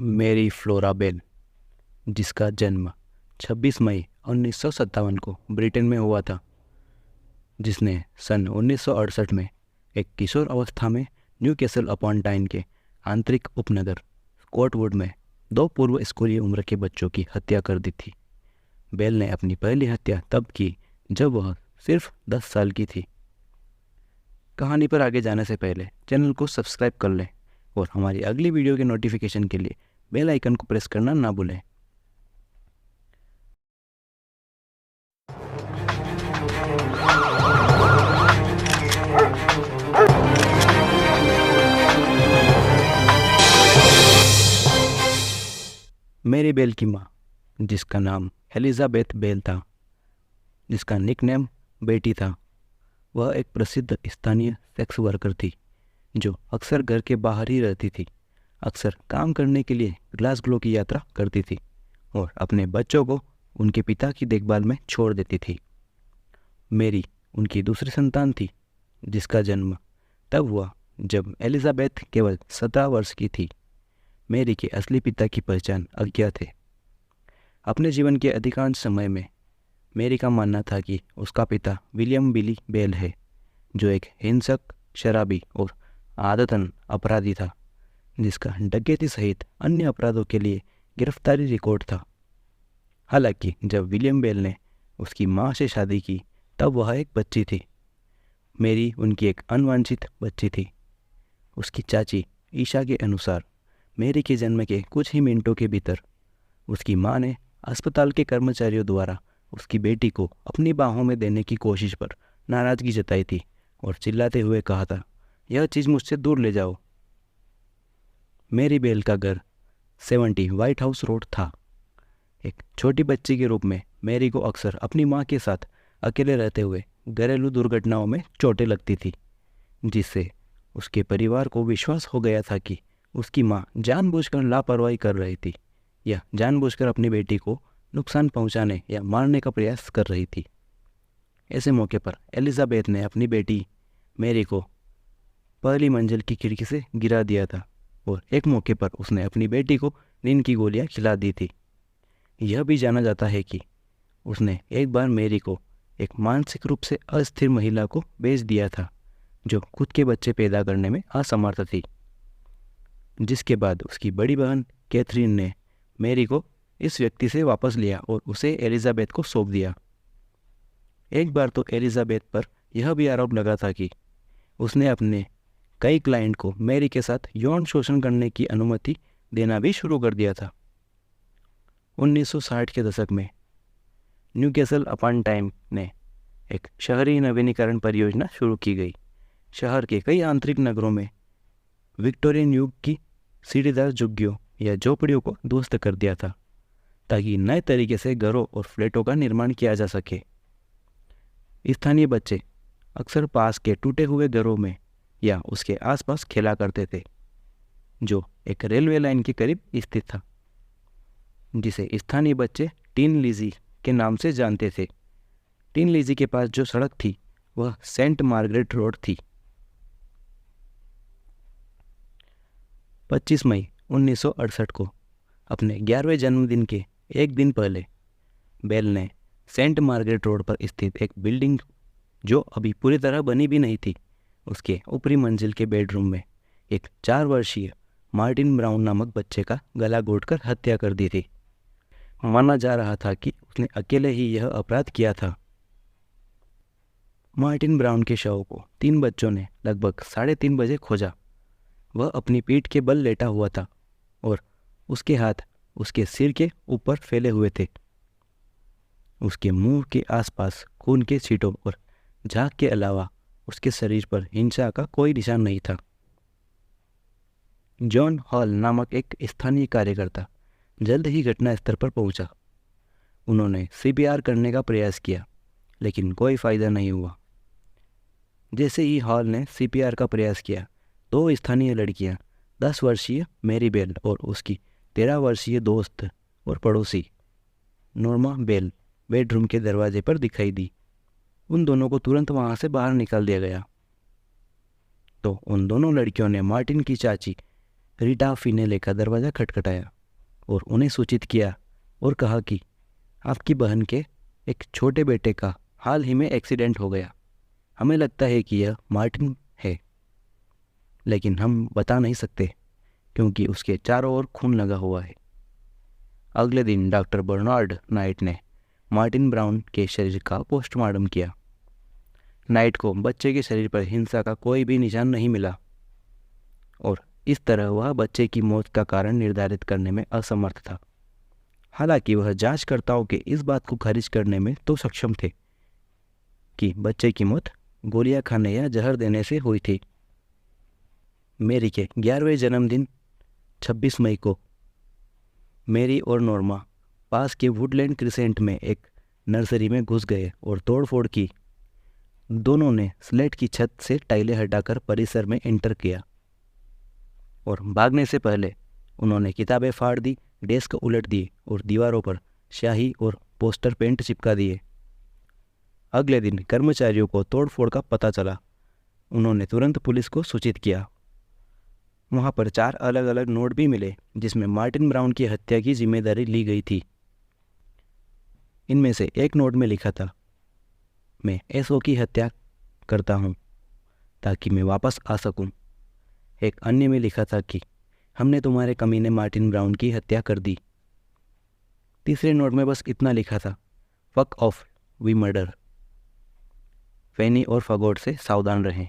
मेरी flora bell, जिसका जन्म 26 मई 1957 को ब्रिटेन में हुआ था, जिसने सन 1968 में एक किशोर अवस्था में न्यूकैसल अपॉन टाइन के आंतरिक उपनगर स्कॉटवुड में 2 पूर्व स्कूली उम्र के बच्चों की हत्या कर दी थी। बेल ने अपनी पहली हत्या तब की जब वह सिर्फ 10 साल की थी। कहानी पर आगे जाने से पहले चैनल को सब्सक्राइब कर लें और हमारी अगली वीडियो के नोटिफिकेशन के लिए बेल आइकन को प्रेस करना ना भूलें। मेरी बेल की माँ, जिसका नाम एलिजाबेथ बेल था, जिसका निकनेम बेटी था, वह एक प्रसिद्ध स्थानीय सेक्स वर्कर थी जो अक्सर घर के बाहर ही रहती थी। अक्सर काम करने के लिए ग्लासगो की यात्रा करती थी और अपने बच्चों को उनके पिता की देखभाल में छोड़ देती थी। मेरी उनकी दूसरी संतान थी, जिसका जन्म तब हुआ जब एलिजाबेथ केवल 17 वर्ष की थी। मेरी के असली पिता की पहचान अज्ञात है। अपने जीवन के अधिकांश समय में मेरी का मानना था कि उसका पिता विलियम बिली बेल है, जो एक हिंसक, शराबी और आदतन अपराधी था, जिसका डकैती सहित अन्य अपराधों के लिए गिरफ्तारी रिकॉर्ड था। हालांकि जब विलियम बेल ने उसकी मां से शादी की तब वह एक बच्ची थी। मेरी उनकी एक अनवांछित बच्ची थी। उसकी चाची ईशा के अनुसार मेरी के जन्म के कुछ ही मिनटों के भीतर उसकी मां ने अस्पताल के कर्मचारियों द्वारा उसकी बेटी को अपनी बाहों में देने की कोशिश पर नाराजगी जताई थी और चिल्लाते हुए कहा था, यह चीज़ मुझसे दूर ले जाओ। मेरी बेल का घर 70 व्हाइट हाउस रोड था। एक छोटी बच्ची के रूप में मेरी को अक्सर अपनी मां के साथ अकेले रहते हुए घरेलू दुर्घटनाओं में चोटें लगती थी, जिससे उसके परिवार को विश्वास हो गया था कि उसकी मां जानबूझकर लापरवाही कर रही थी या जानबूझकर अपनी बेटी को नुकसान पहुंचाने या मारने का प्रयास कर रही थी। ऐसे मौके पर एलिजाबेथ ने अपनी बेटी मेरी को पहली मंजिल की खिड़की से गिरा दिया था और एक मौके पर उसने अपनी बेटी को नींद की गोलियां खिला दी थी। यह भी जाना जाता है कि उसने एक बार मेरी को एक मानसिक रूप से अस्थिर महिला को बेच दिया था, जो खुद के बच्चे पैदा करने में असमर्थ थी। जिसके बाद उसकी बड़ी बहन कैथरीन ने मेरी को इस व्यक्ति से वापस लिया और उसे एलिजाबेथ को सौंप दिया। एक बार तो एलिजाबेथ पर यह भी आरोप लगा था कि उसने अपने कई क्लाइंट को मेरी के साथ यौन शोषण करने की अनुमति देना भी शुरू कर दिया था। 1960 के दशक में न्यूकैसल अपॉन टाइन ने एक शहरी नवीनीकरण परियोजना शुरू की गई। शहर के कई आंतरिक नगरों में विक्टोरियन युग की सीढ़ीदार झुग्गियों या झोपड़ियों को ध्वस्त कर दिया था, ताकि नए तरीके से घरों और फ्लैटों का निर्माण किया जा सके। स्थानीय बच्चे अक्सर पास के टूटे हुए घरों में या उसके आसपास खेला करते थे, जो एक रेलवे लाइन के करीब स्थित था, जिसे स्थानीय बच्चे टीन लिजी के नाम से जानते थे। टीन लिजी के पास जो सड़क थी वह सेंट मार्गरेट रोड थी। 25 मई 1968 को अपने 11वें जन्मदिन के एक दिन पहले बेल ने सेंट मार्गरेट रोड पर स्थित एक बिल्डिंग, जो अभी पूरी तरह बनी भी नहीं थी, उसके ऊपरी मंजिल के बेडरूम में एक 4 वर्षीय मार्टिन ब्राउन नामक बच्चे का गला घोंटकर हत्या कर दी थी। माना जा रहा था कि उसने अकेले ही यह अपराध किया था। मार्टिन ब्राउन के शव को 3 बच्चों ने लगभग 3:30 बजे खोजा। वह अपनी पीठ के बल लेटा हुआ था और उसके हाथ उसके सिर के ऊपर फैले हुए थे। उसके मुंह के आसपास खून के छींटों और झाग के अलावा उसके शरीर पर हिंसा का कोई निशान नहीं था। जॉन हॉल नामक एक स्थानीय कार्यकर्ता जल्द ही घटनास्थल पर पहुंचा। उन्होंने सीपीआर करने का प्रयास किया, लेकिन कोई फायदा नहीं हुआ। जैसे ही हॉल ने सीपीआर का प्रयास किया, 2 स्थानीय लड़कियां 10 वर्षीय मेरी बेल और उसकी 13 वर्षीय दोस्त और पड़ोसी नॉर्मा बेल बेडरूम के दरवाजे पर दिखाई दी। उन दोनों को तुरंत वहां से बाहर निकाल दिया गया। तो उन दोनों लड़कियों ने मार्टिन की चाची रीटा फिनेले का दरवाज़ा खटखटाया और उन्हें सूचित किया और कहा कि आपकी बहन के एक छोटे बेटे का हाल ही में एक्सीडेंट हो गया। हमें लगता है कि यह मार्टिन है, लेकिन हम बता नहीं सकते क्योंकि उसके चारों ओर खून लगा हुआ है। अगले दिन डॉक्टर बर्नार्ड नाइट ने मार्टिन ब्राउन के शरीर का पोस्टमार्टम किया। नाइट को बच्चे के शरीर पर हिंसा का कोई भी निशान नहीं मिला और इस तरह वह बच्चे की मौत का कारण निर्धारित करने में असमर्थ था। हालांकि वह जांचकर्ताओं के इस बात को खारिज करने में तो सक्षम थे कि बच्चे की मौत गोलियां खाने या जहर देने से हुई थी। मेरी के 11वें जन्मदिन 26 मई को मेरी और नॉर्मा पास के वुडलैंड क्रिसेंट में एक नर्सरी में घुस गए और तोड़फोड़ की। दोनों ने स्लेट की छत से टाइलें हटाकर परिसर में एंटर किया और भागने से पहले उन्होंने किताबें फाड़ दी, डेस्क उलट दिए और दीवारों पर स्याही और पोस्टर पेंट चिपका दिए। अगले दिन कर्मचारियों को तोड़फोड़ का पता चला। उन्होंने तुरंत पुलिस को सूचित किया। वहाँ पर 4 अलग अलग नोट भी मिले जिसमें मार्टिन ब्राउन की हत्या की जिम्मेदारी ली गई थी। इनमें से एक नोट में लिखा था, मैं एसओ की हत्या करता हूँ ताकि मैं वापस आ सकूँ। एक अन्य में लिखा था कि हमने तुम्हारे कमीने मार्टिन ब्राउन की हत्या कर दी। तीसरे नोट में बस इतना लिखा था, फक ऑफ वी मर्डर। फैनी और फगोट से सावधान रहें।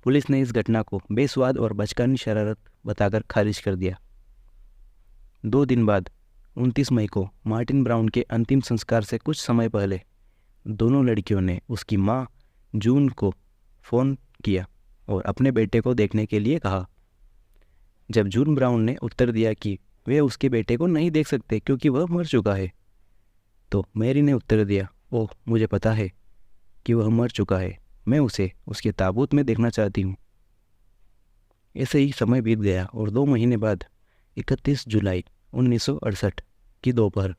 पुलिस ने इस घटना को बेस्वाद और बचकानी शरारत बताकर खारिज कर दिया। 2 दिन बाद 29 मई को मार्टिन ब्राउन के अंतिम संस्कार से कुछ समय पहले दोनों लड़कियों ने उसकी मां जून को फ़ोन किया और अपने बेटे को देखने के लिए कहा। जब जून ब्राउन ने उत्तर दिया कि वे उसके बेटे को नहीं देख सकते क्योंकि वह मर चुका है, तो मैरी ने उत्तर दिया, ओह मुझे पता है कि वह मर चुका है, मैं उसे उसके ताबूत में देखना चाहती हूँ। ऐसे ही समय बीत गया और 2 महीने बाद 31 जुलाई 1968 की दोपहर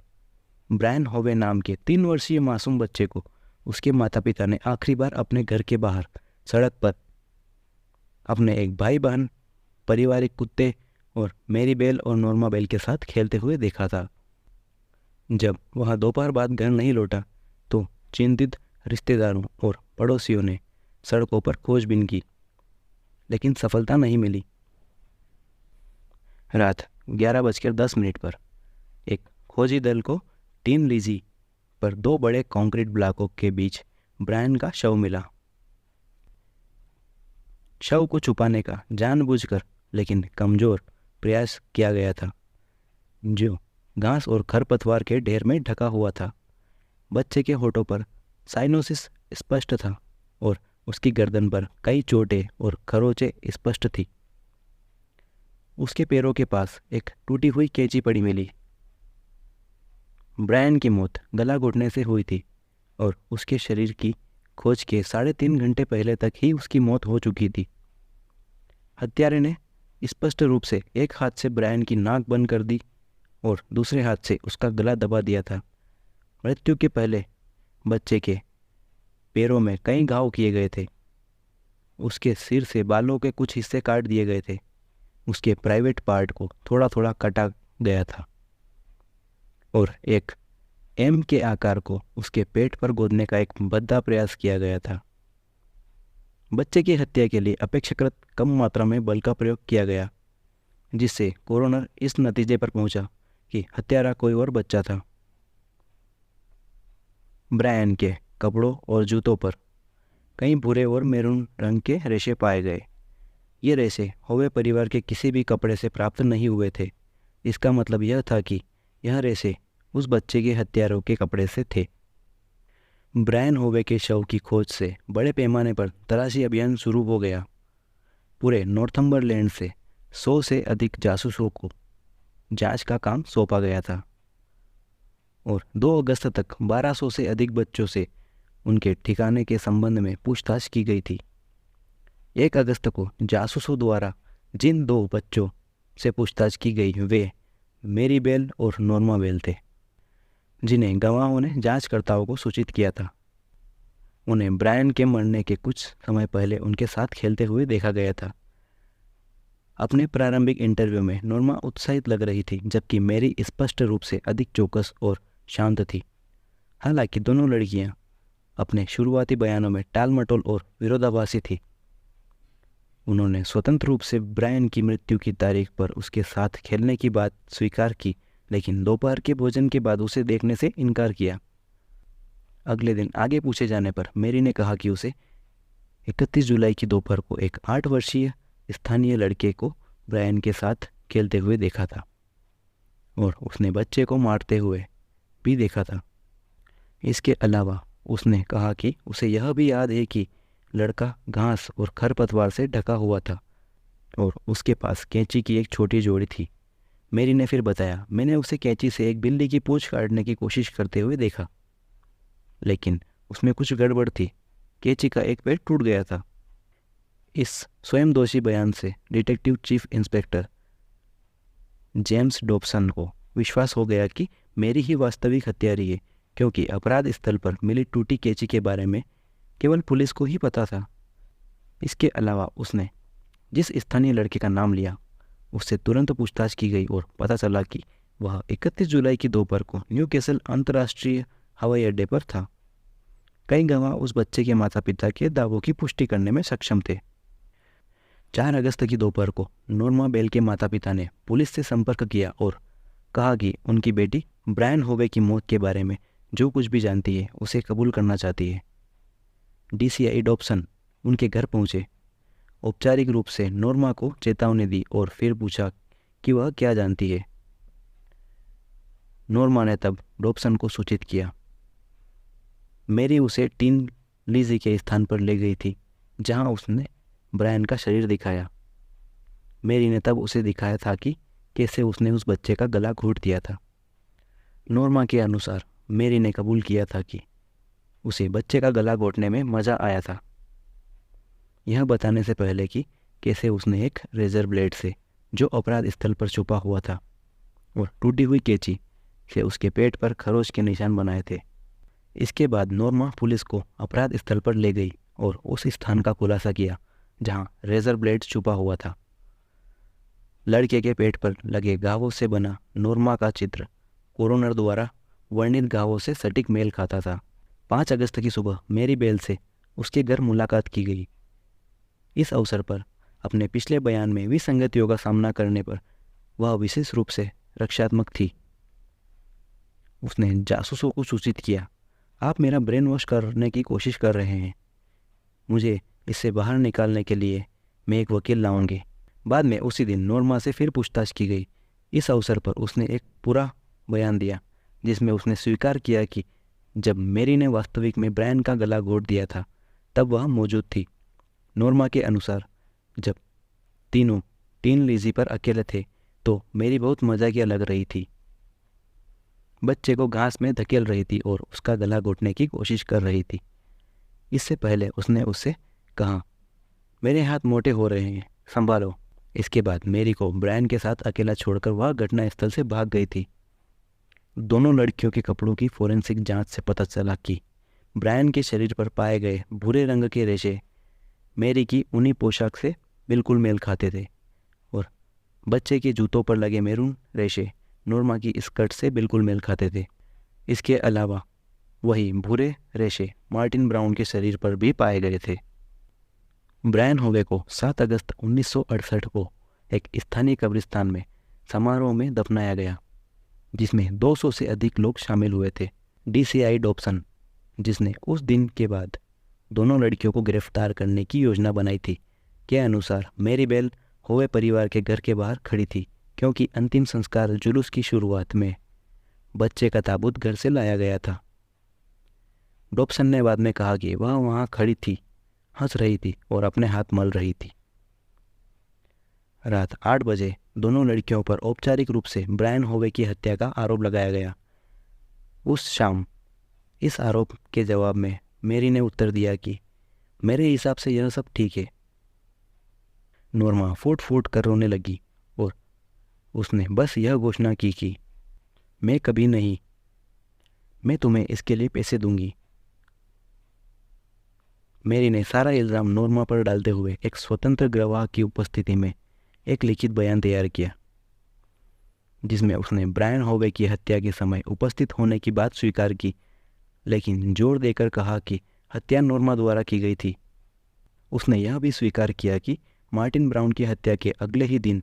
ब्रायन होवे नाम के 3 वर्षीय मासूम बच्चे को उसके माता पिता ने आखिरी बार अपने घर के बाहर सड़क पर अपने एक भाई बहन, पारिवारिक कुत्ते और मैरी बेल और नॉर्मा बेल के साथ खेलते हुए देखा था। जब वह दोपहर बाद घर नहीं लौटा तो चिंतित रिश्तेदारों और पड़ोसियों ने सड़कों पर खोजबीन की, लेकिन सफलता नहीं मिली। रात 11:10 पर एक खोजी दल को टीन लीजी पर 2 बड़े कंक्रीट ब्लॉकों के बीच ब्रायन का शव मिला। शव को छुपाने का जानबूझकर लेकिन कमज़ोर प्रयास किया गया था, जो घास और खरपतवार के ढेर में ढका हुआ था। बच्चे के होठों पर साइनोसिस स्पष्ट था और उसकी गर्दन पर कई चोटें और खरोंचें स्पष्ट थी। उसके पैरों के पास एक टूटी हुई कैंची पड़ी मिली। ब्रायन की मौत गला घोटने से हुई थी और उसके शरीर की खोज के 3.5 घंटे पहले तक ही उसकी मौत हो चुकी थी। हत्यारे ने स्पष्ट रूप से एक हाथ से ब्रायन की नाक बंद कर दी और दूसरे हाथ से उसका गला दबा दिया था। मृत्यु के पहले बच्चे के पैरों में कई घाव किए गए थे। उसके सिर से बालों के कुछ हिस्से काट दिए गए थे। उसके प्राइवेट पार्ट को थोड़ा थोड़ा काटा गया था और एक एम के आकार को उसके पेट पर गोदने का एक भद्दा प्रयास किया गया था। बच्चे की हत्या के लिए अपेक्षाकृत कम मात्रा में बल का प्रयोग किया गया, जिससे कोरोनर इस नतीजे पर पहुंचा कि हत्यारा कोई और बच्चा था। ब्रायन के कपड़ों और जूतों पर कई भूरे और मैरून रंग के रेशे पाए गए। ये रेशे होवे परिवार के किसी भी कपड़े से प्राप्त नहीं हुए थे। इसका मतलब यह था कि यह रेशे उस बच्चे के हत्यारों के कपड़े से थे। ब्रायन होवे के शव की खोज से बड़े पैमाने पर तलाशी अभियान शुरू हो गया। पूरे नॉर्थम्बरलैंड से 100 से अधिक जासूसों को जांच का काम सौंपा गया था और 2 अगस्त तक 1200 से अधिक बच्चों से उनके ठिकाने के संबंध में पूछताछ की गई थी। 1 अगस्त को जासूसों द्वारा जिन 2 बच्चों से पूछताछ की गई वे मैरी बेल और नॉर्मा बेल थे, जिन्हें गवाहों ने जांचकर्ताओं को सूचित किया था। उन्हें ब्रायन के मरने के कुछ समय पहले उनके साथ खेलते हुए देखा गया था। अपने प्रारंभिक इंटरव्यू में नॉर्मा उत्साहित लग रही थी, जबकि मेरी स्पष्ट रूप से अधिक चौकस और शांत थी। हालांकि दोनों लड़कियां अपने शुरुआती बयानों में टालमटोल और विरोधाभासी थी। उन्होंने स्वतंत्र रूप से ब्रायन की मृत्यु की तारीख पर उसके साथ खेलने की बात स्वीकार की, लेकिन दोपहर के भोजन के बाद उसे देखने से इनकार किया। अगले दिन आगे पूछे जाने पर मेरी ने कहा कि उसे 31 जुलाई की दोपहर को एक 8 वर्षीय स्थानीय लड़के को ब्रायन के साथ खेलते हुए देखा था और उसने बच्चे को मारते हुए भी देखा था। इसके अलावा उसने कहा कि उसे यह भी याद है कि लड़का घास और खरपतवार से ढका हुआ था और उसके पास कैंची की एक छोटी जोड़ी थी। मेरी ने फिर बताया, मैंने उसे कैंची से एक बिल्ली की पूंछ काटने की कोशिश करते हुए देखा, लेकिन उसमें कुछ गड़बड़ थी। कैंची का एक पेड़ टूट गया था। इस स्वयं दोषी बयान से detective chief inspector James Dobson को विश्वास हो गया कि मेरी ही वास्तविक हत्यारी है, क्योंकि अपराध स्थल पर मिली टूटी कैंची के बारे में केवल पुलिस को ही पता था। इसके अलावा उसने जिस स्थानीय लड़के का नाम लिया, उससे तुरंत पूछताछ की गई और पता चला कि वह 31 जुलाई की दोपहर को न्यूकैसल अंतर्राष्ट्रीय हवाई अड्डे पर था। कई गवाह उस बच्चे के माता पिता के दावों की पुष्टि करने में सक्षम थे। 4 अगस्त की दोपहर को नॉर्मा बेल के माता पिता ने पुलिस से संपर्क किया और कहा कि उनकी बेटी ब्रायन होवे की मौत के बारे में जो कुछ भी जानती है उसे कबूल करना चाहती है। DCI डॉब्सन उनके घर पहुंचे, औपचारिक रूप से नॉर्मा को चेतावनी दी और फिर पूछा कि वह क्या जानती है। नॉर्मा ने तब डॉब्सन को सूचित किया। मेरी उसे टीन लीजी के स्थान पर ले गई थी जहां उसने ब्रायन का शरीर दिखाया। मेरी ने तब उसे दिखाया था कि कैसे उसने उस बच्चे का गला घोंट दिया था। नॉर्मा के अनुसार मेरी ने कबूल किया था कि उसे बच्चे का गला घोंटने में मज़ा आया था, यह बताने से पहले कि कैसे उसने एक रेजर ब्लेड से जो अपराध स्थल पर छुपा हुआ था और टूटी हुई कैंची से उसके पेट पर खरोच के निशान बनाए थे। इसके बाद नॉर्मा पुलिस को अपराध स्थल पर ले गई और उस स्थान का खुलासा किया जहां रेजर ब्लेड छुपा हुआ था। लड़के के पेट पर लगे घावों से बना नॉर्मा का चित्र कोरोनर द्वारा वर्णित घावों से सटीक मेल खाता था। 5 अगस्त की सुबह मेरी बेल से उसके घर मुलाकात की गई। इस अवसर पर अपने पिछले बयान में विसंगतियों का सामना करने पर वह विशेष रूप से रक्षात्मक थी। उसने जासूसों को सूचित किया, आप मेरा ब्रेन वॉश करने की कोशिश कर रहे हैं, मुझे इससे बाहर निकालने के लिए मैं एक वकील लाऊंगी। बाद में उसी दिन नॉर्मा से फिर पूछताछ की गई। इस अवसर पर उसने एक पूरा बयान दिया जिसमें उसने स्वीकार किया कि जब मेरी ने वास्तविक में ब्रायन का गला घोंट दिया था तब वह मौजूद थी। नॉर्मा के अनुसार जब तीनों टीन लीजी पर अकेले थे तो मेरी बहुत मजाकिया लग रही थी, बच्चे को घास में धकेल रही थी और उसका गला घोंटने की कोशिश कर रही थी। इससे पहले उसने उससे कहा, मेरे हाथ मोटे हो रहे हैं, संभालो। इसके बाद मेरी को ब्रायन के साथ अकेला छोड़कर वह घटनास्थल से भाग गई थी। दोनों लड़कियों के कपड़ों की फोरेंसिक जांच से पता चला कि ब्रायन के शरीर पर पाए गए भूरे रंग के रेशे मेरी की ऊनी पोशाक से बिल्कुल मेल खाते थे और बच्चे के जूतों पर लगे मैरून रेशे नॉर्मा की स्कर्ट से बिल्कुल मेल खाते थे। इसके अलावा वही भूरे रेशे मार्टिन ब्राउन के शरीर पर भी पाए गए थे। ब्रायन होवे को 7 अगस्त 1968 को एक स्थानीय कब्रिस्तान में समारोह में दफनाया गया, जिसमें 200 से अधिक लोग शामिल हुए थे। DCI डॉब्सन, जिसने उस दिन के बाद दोनों लड़कियों को गिरफ्तार करने की योजना बनाई थी, के अनुसार मेरी बेल होवे परिवार के घर के बाहर खड़ी थी क्योंकि अंतिम संस्कार जुलूस की शुरुआत में बच्चे का ताबूत घर से लाया गया था। डॉब्सन ने बाद में कहा कि वह वहाँ खड़ी थी, हंस रही थी और अपने हाथ मल रही थी। रात 8 बजे दोनों लड़कियों पर औपचारिक रूप से ब्रायन होवे की हत्या का आरोप लगाया गया। उस शाम इस आरोप के जवाब में मेरी ने उत्तर दिया कि मेरे हिसाब से यह सब ठीक है। नॉर्मा फूट फूट कर रोने लगी और उसने बस यह घोषणा की कि मैं कभी नहीं, मैं तुम्हें इसके लिए पैसे दूंगी। मेरी ने सारा इल्ज़ाम नॉर्मा पर डालते हुए एक स्वतंत्र गवाह की उपस्थिति में एक लिखित बयान तैयार किया जिसमें उसने ब्रायन होवे की हत्या के समय उपस्थित होने की बात स्वीकार की, लेकिन जोर देकर कहा कि हत्या नॉर्मा द्वारा की गई थी। उसने यह भी स्वीकार किया कि मार्टिन ब्राउन की हत्या के अगले ही दिन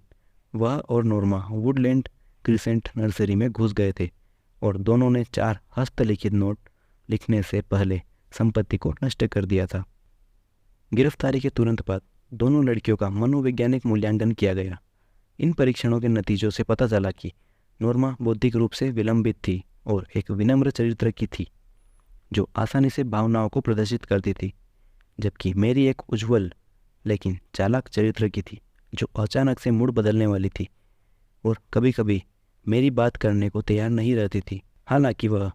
वह और नॉर्मा वुडलैंड क्रिसेंट नर्सरी में घुस गए थे और दोनों ने 4 हस्तलिखित नोट लिखने से पहले संपत्ति को नष्ट कर दिया था। गिरफ्तारी के तुरंत बाद दोनों लड़कियों का मनोवैज्ञानिक मूल्यांकन किया गया। इन परीक्षणों के नतीजों से पता चला कि नॉर्मा बौद्धिक रूप से विलंबित थी और एक विनम्र चरित्र की थी जो आसानी से भावनाओं को प्रदर्शित करती थी, जबकि मेरी एक उज्ज्वल लेकिन चालाक चरित्र की थी जो अचानक से मूड बदलने वाली थी और कभी कभी मेरी बात करने को तैयार नहीं रहती थी। हालांकि वह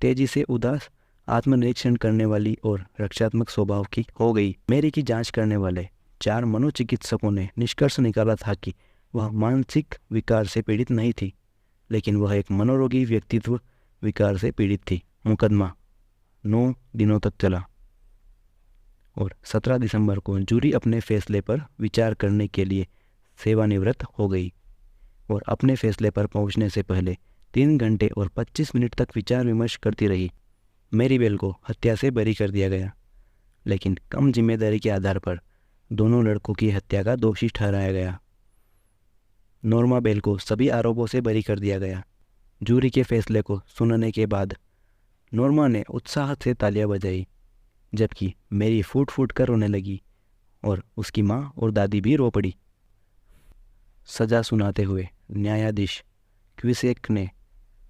तेजी से उदास, आत्मनिरीक्षण करने वाली और रक्षात्मक स्वभाव की हो गई। मेरी की जांच करने वाले 4 मनोचिकित्सकों ने निष्कर्ष निकाला था कि वह मानसिक विकार से पीड़ित नहीं थी, लेकिन वह एक मनोरोगी व्यक्तित्व विकार से पीड़ित थी। मुकदमा 9 दिनों तक चला और 17 दिसंबर को जूरी अपने फैसले पर विचार करने के लिए सेवानिवृत्त हो गई और अपने फैसले पर पहुंचने से पहले 3 घंटे और 25 मिनट तक विचार विमर्श करती रही। मैरी बेल को हत्या से बरी कर दिया गया, लेकिन कम जिम्मेदारी के आधार पर दोनों लड़कों की हत्या का दोषी ठहराया गया। नॉर्मा बेल को सभी आरोपों से बरी कर दिया गया। जूरी के फैसले को सुनने के बाद नॉर्मा ने उत्साह से तालियां बजाई, जबकि मेरी फूट फूट कर रोने लगी और उसकी माँ और दादी भी रो पड़ी। सजा सुनाते हुए न्यायाधीश क्विसेक ने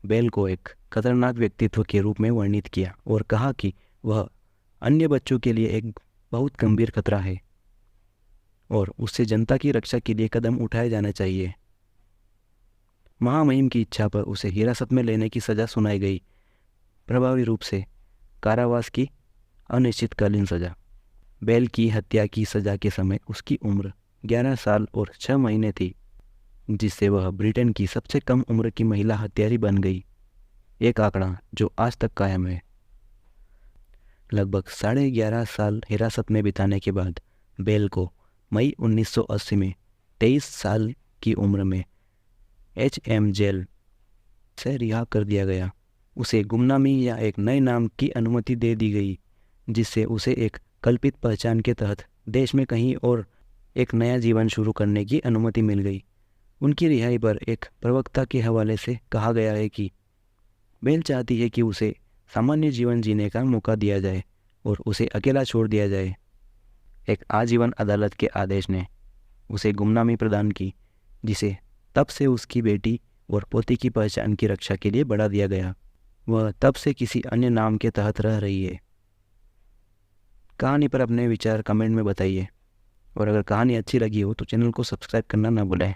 बेल को एक खतरनाक व्यक्तित्व के रूप में वर्णित किया और कहा कि वह अन्य बच्चों के लिए एक बहुत गंभीर खतरा है और उससे जनता की रक्षा के लिए कदम उठाए जाने चाहिए। महामहिम की इच्छा पर उसे हिरासत में लेने की सज़ा सुनाई गई, प्रभावी रूप से कारावास की अनिश्चितकालीन सज़ा। बेल की हत्या की सज़ा के समय उसकी उम्र 11 साल और 6 महीने थी, जिससे वह ब्रिटेन की सबसे कम उम्र की महिला हत्यारी बन गई, एक आंकड़ा जो आज तक कायम है। लगभग 11.5 साल हिरासत में बिताने के बाद बेल को मई 1980 में 23 साल की उम्र में HM जेल से रिहा कर दिया गया। उसे गुमनामी या एक नए नाम की अनुमति दे दी गई, जिससे उसे एक कल्पित पहचान के तहत देश में कहीं और एक नया जीवन शुरू करने की अनुमति मिल गई। उनकी रिहाई पर एक प्रवक्ता के हवाले से कहा गया है कि बेल चाहती है कि उसे सामान्य जीवन जीने का मौका दिया जाए और उसे अकेला छोड़ दिया जाए। एक आजीवन अदालत के आदेश ने उसे गुमनामी प्रदान की, जिसे तब से उसकी बेटी और पोती की पहचान की रक्षा के लिए बढ़ा दिया गया। वह तब से किसी अन्य नाम के तहत रह रही है। कहानी पर अपने विचार कमेंट में बताइए और अगर कहानी अच्छी लगी हो तो चैनल को सब्सक्राइब करना ना भूलें।